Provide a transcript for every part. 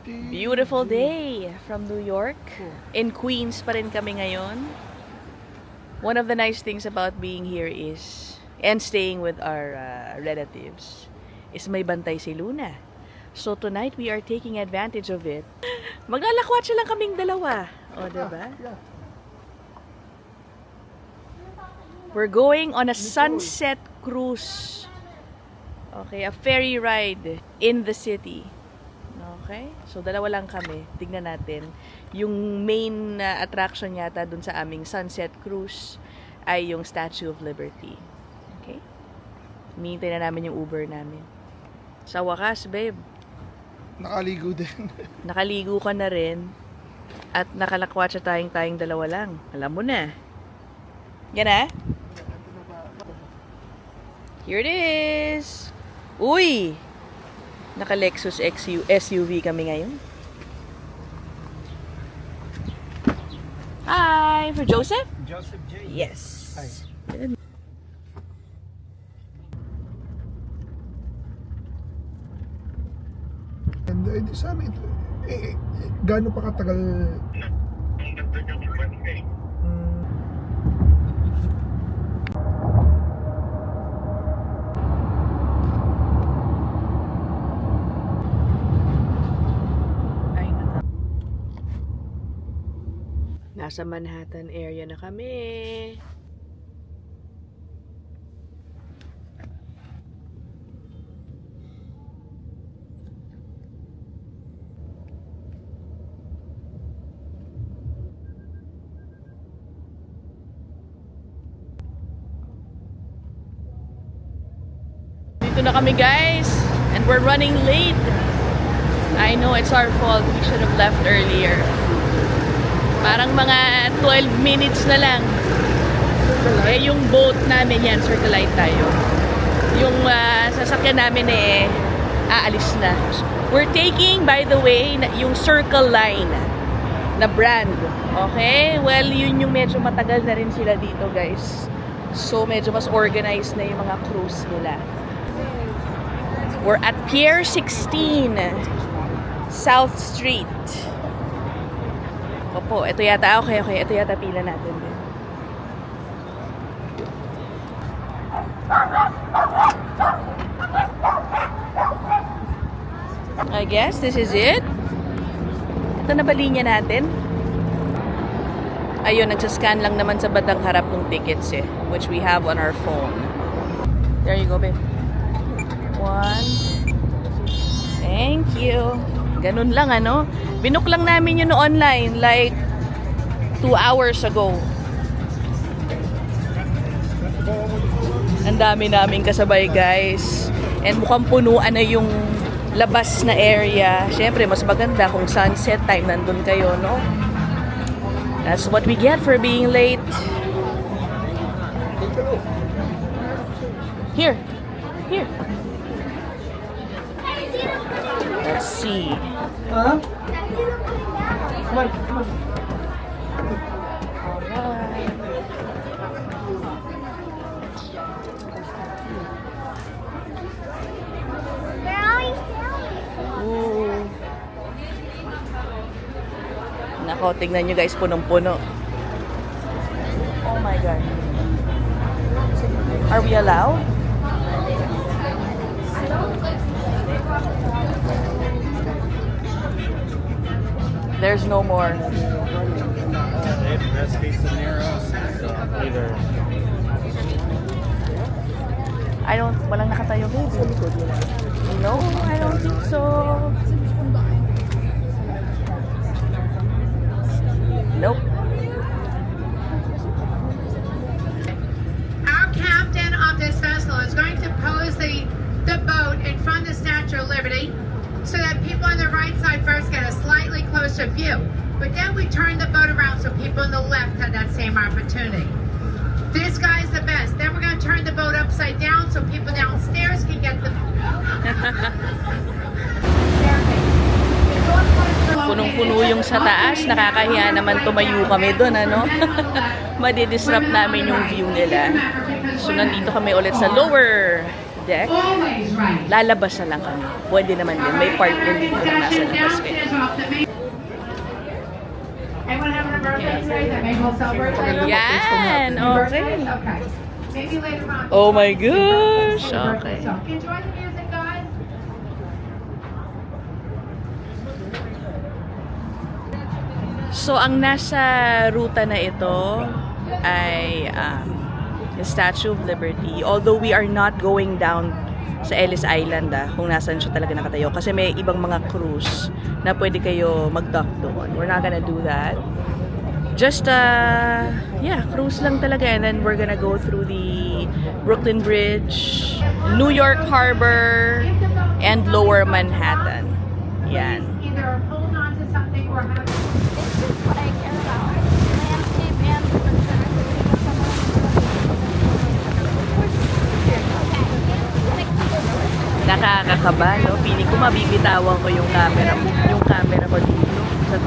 Beautiful day from New York. In Queens pa rin kami ngayon. One of the nice things about being here is, and staying with our relatives, is may bantay si Luna. So tonight we are taking advantage of it. Maglalakwatsa lang kaming dalawa. O, diba? We're going on a sunset cruise. Okay, a ferry ride in the city. Okay? So, dalawa lang kami. Tignan natin. Yung main attraction yata dun sa aming sunset cruise ay yung Statue of Liberty. Okay? Hinihintay na namin yung Uber namin. Sa wakas, babe. Nakaligo din. Nakaligo ka na rin. At nakalakwatsa tayong dalawa lang. Alam mo na. Yan na. Here it is. Uy! Naka-Lexus SUV kami ngayon. Hi! For Joseph? Joseph J. Yes. Hi. And sana ito, gaano pa katagal? Nasa Manhattan area na kami. Dito na kami, guys, and we're running late. I know it's our fault. We should have left earlier. Parang mga 12 minutes na lang. Eh, yung boat namin yan, Circle Line tayo. Yung sasakyan namin aalis na. We're taking, by the way, yung Circle Line na brand. Okay? Well, yun yung medyo matagal na rin sila dito, guys. So, medyo mas organized na yung mga cruise nila. We're at Pier 16, South Street. Opo, ito yata. Okay. Ito yata pila natin din. I guess this is it. Ito na ba linya natin? Ayun, nagsascan lang naman sa bandang harap ng tickets which we have on our phone. There you go, babe. 1. Thank you. Ganun lang, ano? Binook lang namin yun online like 2 hours ago. Ang dami naming kasabay, guys. And mukhang punuan na yung labas na area. Siyempre, mas maganda kung sunset time nandun kayo, no? That's what we get for being late. Here. Let's see. Huh? Come on. Ooh. Nako, tignan nyo, guys, punong-puno. Oh my God. Are we allowed? There's no more. Best case scenario, either. Walang nakatayo, babe. No, I don't think so. Nope. Our captain of this vessel is going to pose the boat in front of the Statue of Liberty so that people on the right side first get a slightly closer view. But then we turn the boat around so people on the left have that same opportunity. This guy's the best. Then we're going to turn the boat upside down so people downstairs can get the... Punong-puno yung sa taas. Nakakahiya naman tumayo kami doon, ano? Madidisrupt namin yung view nila. So, nandito kami ulit sa lower deck. Always right. Lalabas na lang kami. Pwede naman din. May part din dito na nasa labas kayo. Anyone having a birthday today that maybe we'll celebrate later? Yan! Okay. Okay. Maybe later on. Oh my gosh! Okay. So, enjoy the music, guys. So, ang nasa ruta na ito ay the Statue of Liberty. Although we are not going down sa Ellis Island kung nasan siya talaga nakatayo. Kasi may ibang mga cruise na pwede kayo mag-dock doon. We're not gonna do that. Just, cruise lang talaga. And then we're gonna go through the Brooklyn Bridge, New York Harbor, and Lower Manhattan. Yan. Either hold on to something or have Nakakakaba, no? Piling ko mabibitawan ko yung camera ko dito sa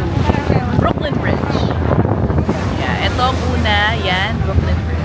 Brooklyn Bridge. Yeah, ito ang una, yan, Brooklyn Bridge.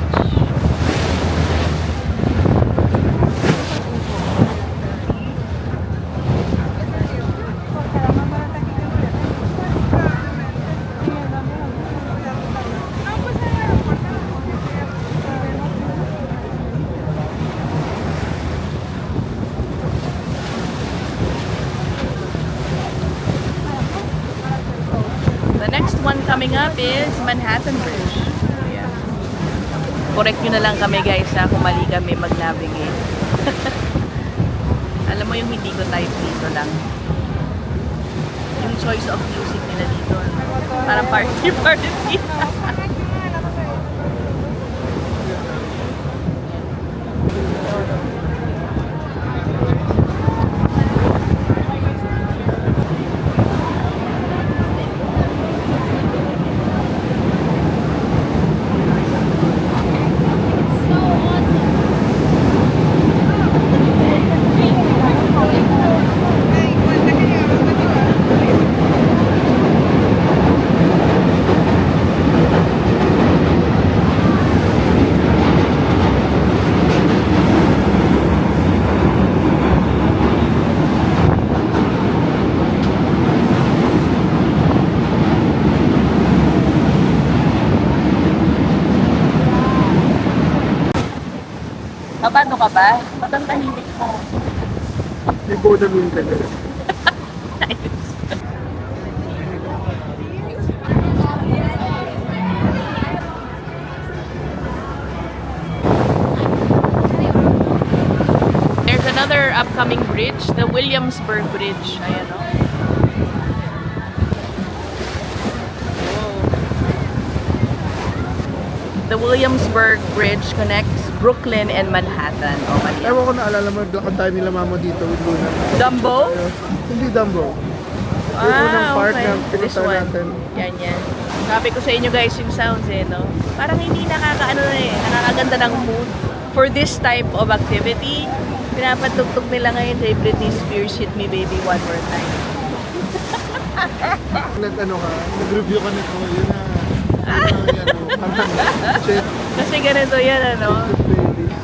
The next one coming up is Manhattan Bridge. Ayan. Correct nyo na lang kami guys kung mali kami mag-navigate. Alam mo yung hindi ko type dito lang. Yung choice of music nila dito. Parang party. Paano ka ba? Ba't tahimik ka? May boda mo yung talaga. There's another upcoming bridge, the Williamsburg Bridge. Ayan o. The Williamsburg Bridge connects Brooklyn and Manhattan. Oh, Manhattan. Ewan ko naalala mo, lakad tayo nila mama dito with Luna. Dumbo? Hindi Dumbo. Yung unang part na This pinunta one. natin. Yan. Sabi ko sa inyo guys yung sounds no? Parang hindi nakakaganda ng mood for this type of activity. Pinapatugtog nila ngayon kay Britney Spears, Hit Me Baby One More Time. Nag-review ka nito, yun na. Kasi ganito yan,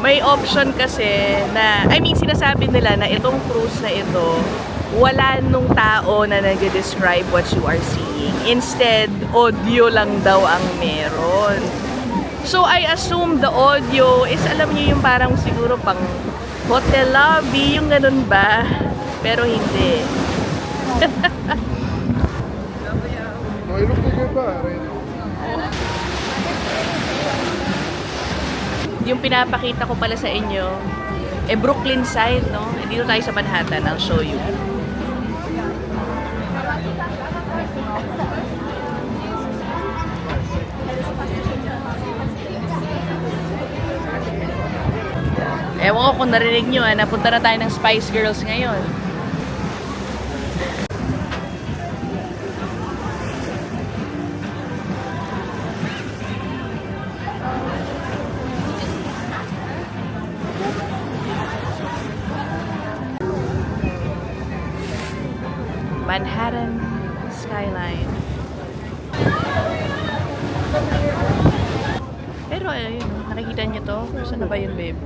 may option kasi na, sinasabi nila na itong cruise na ito, wala nung tao na nag-describe what you are seeing. Instead, audio lang daw ang meron. So, I assume the audio is, alam niyo yung parang siguro pang hotel lobby, yung ganun ba? Pero hindi. Okay, look to your bar. Yung pinapakita ko pala sa inyo, Brooklyn side, no? Dito tayo sa Manhattan, I'll show you. Ewan ko kung narinig nyo, napunta na tayo ng Spice Girls ngayon. Manhattan skyline. Pero ayun, nakikita niyo to? Saan na ba yun, babe?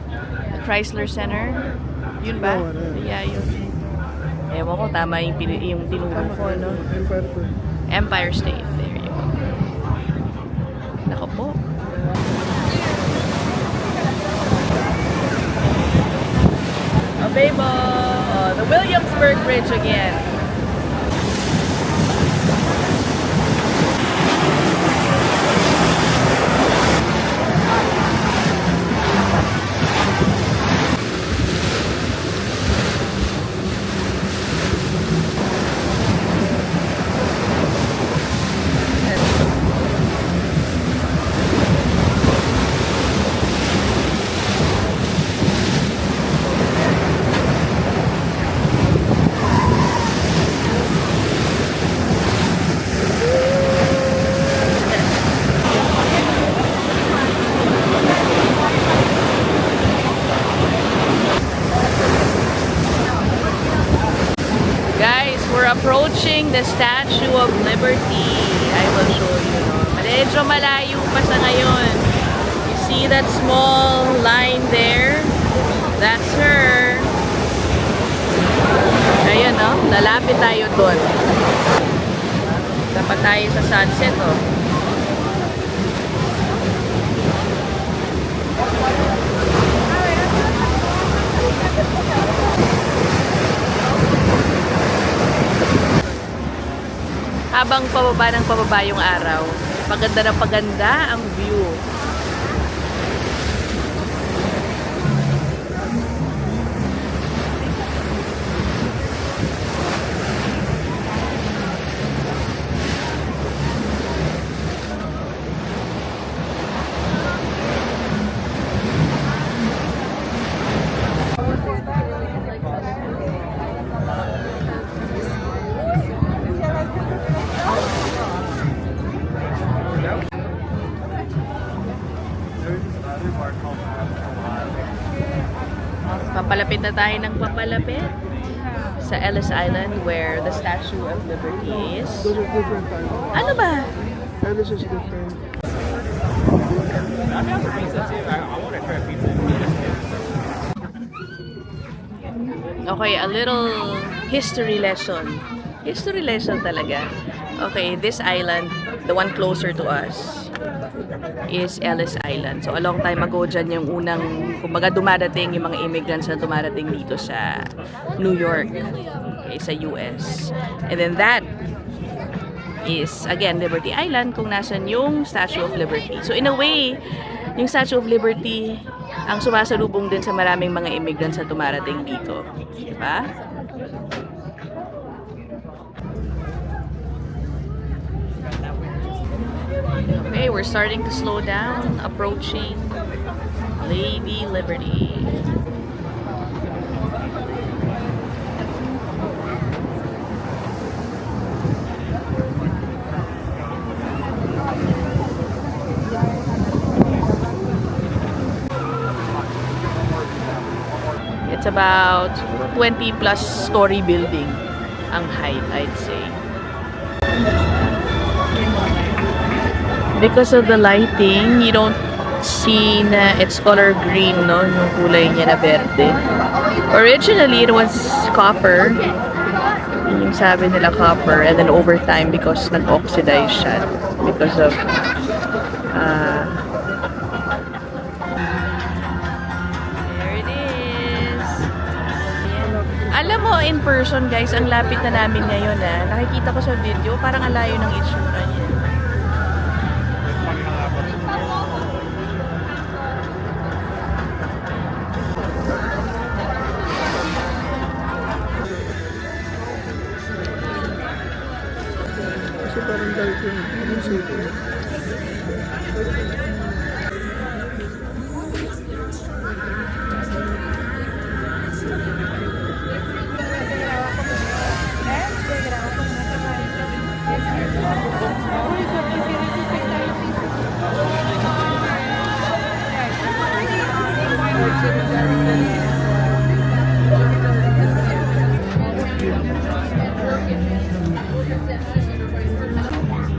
The Chrysler Center. Yun ba? Oo, ano yun. Yeah, yun. Ewan ko, tama yung tinuro ko, no? Empire po. Empire State. There you go. Nako po. Abebo! Oh, the Williamsburg Bridge again. Guys, we're approaching the Statue of Liberty. I will show you. No? Medyo malayo pa sa ngayon. You see that small line there? That's her. Ayan, no? Lalapit tayo doon. Dapat tayo sa sunset, oh. Habang pababa ng pababa yung araw, paganda ng paganda ang view. Papalapit na tayo ng papalapit sa Ellis Island where the Statue of Liberty is. Those are different times. Ano ba? Alice is different. I got some pizza too. I want to try pizza. Okay, a little history lesson. History lesson talaga. Okay, this island, the one closer to us, is Ellis Island. So, a long time ago dyan yung unang, kumbaga dumadating yung mga immigrants na dumadating dito sa New York, okay, sa US. And then that is, again, Liberty Island, kung nasan yung Statue of Liberty. So, in a way, yung Statue of Liberty ang sumasalubong din sa maraming mga immigrants na dumarating dito. Diba? Okay, we're starting to slow down, approaching Lady Liberty. It's about 20 plus story building ang height, I'd say. Because of the lighting, you don't see na it's color green, no? Yung kulay niya na verde. Originally, it was copper. Yun yung sabi nila copper. And then over time, because nag-oxidize siya. Because of there it is. Alam mo, in person, guys, ang lapit na namin ngayon, nakikita ko sa video, parang ang layo ng itsura niya. Kasi parang dark yung city.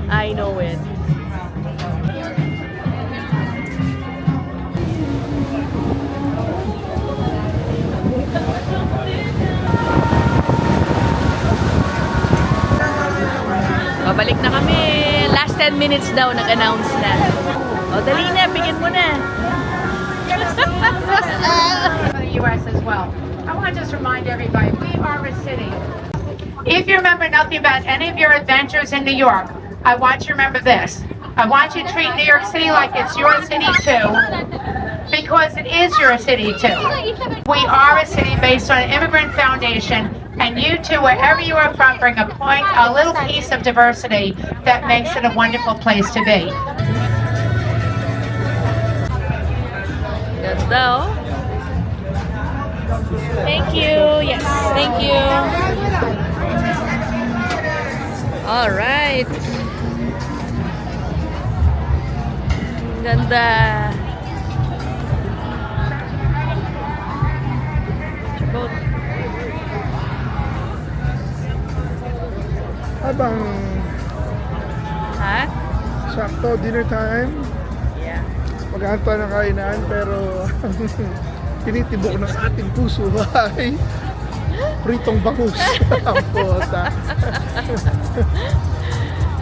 I know it. Pabalik na kami. Last 10 minutes daw, nag-announce na. O, dali na, bigyan mo na. For the U.S. as well. I want to just remind everybody, we are a city. If you remember nothing about any of your adventures in New York, I want you to remember this. I want you to treat New York City like it's your city too, because it is your city too. We are a city based on an immigrant foundation, and you too, wherever you are from, bring a point, a little piece of diversity that makes it a wonderful place to be. Ganda, oh. Thank you. Yes, thank you. All right. Ganda. Boat. Habang Ha? sakto, dinner time, Yeah. maghanto ng kainan, pero tinitibok ng ating puso ay pritong bangus. Ang puta.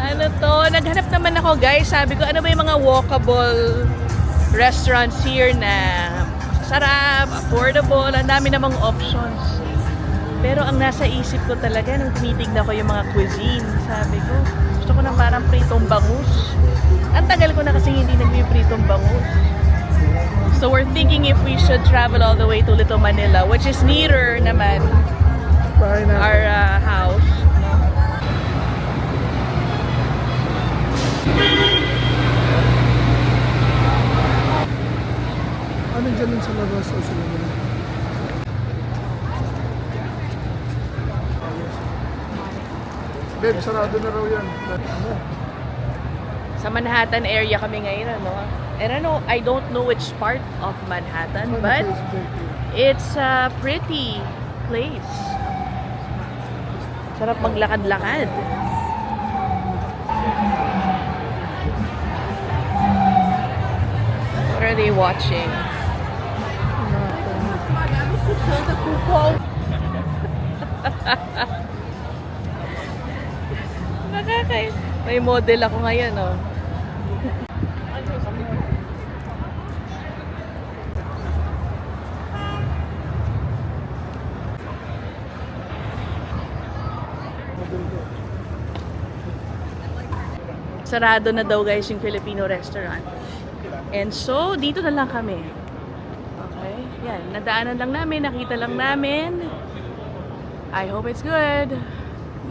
Ano to? Naghanap naman ako, guys. Sabi ko, ano ba yung mga walkable restaurants here na sarap, affordable, ang dami namang options. Pero ang nasa isip ko talaga nung tinitignan ko yung mga cuisine, sabi ko, gusto ko ng parang pritong bangus. Ang tagal ko na kasi hindi nagpipritong bangus. So we're thinking if we should travel all the way to Little Manila, which is nearer naman Bahay na. our house. Ano dyan sa labas o sa labas? Babe, sarado na raw yan. Ano? Sa Manhattan area kami ngayon, ano? And I don't know which part of Manhattan, but it's a pretty place. Sarap maglakad-lakad. What are they watching? May model ako ngayon, oh. Sarado na daw, guys, yung Filipino restaurant. And so, dito na lang kami. Okay? Yan, nadaanan lang namin, nakita lang namin. I hope it's good.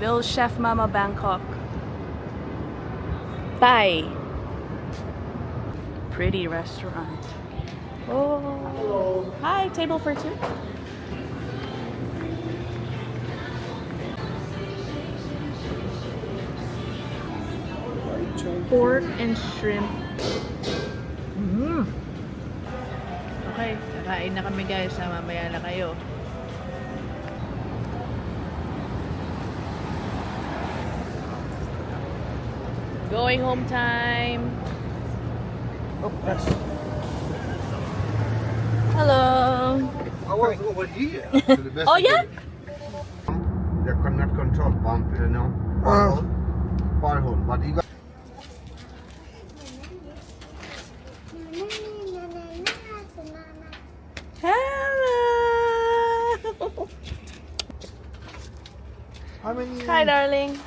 Little Chef Mama Bangkok. Thai. Pretty restaurant. Oh. Hi, table for two. Pork and shrimp. Okay, kakain na kami, guys. Mamaya na kayo. Going home time. Oh, yes. Hello. I was over here. Oh, yeah? They cannot control pump, you know. Ah. Power home. But you got Hello. How many? Hi, darling.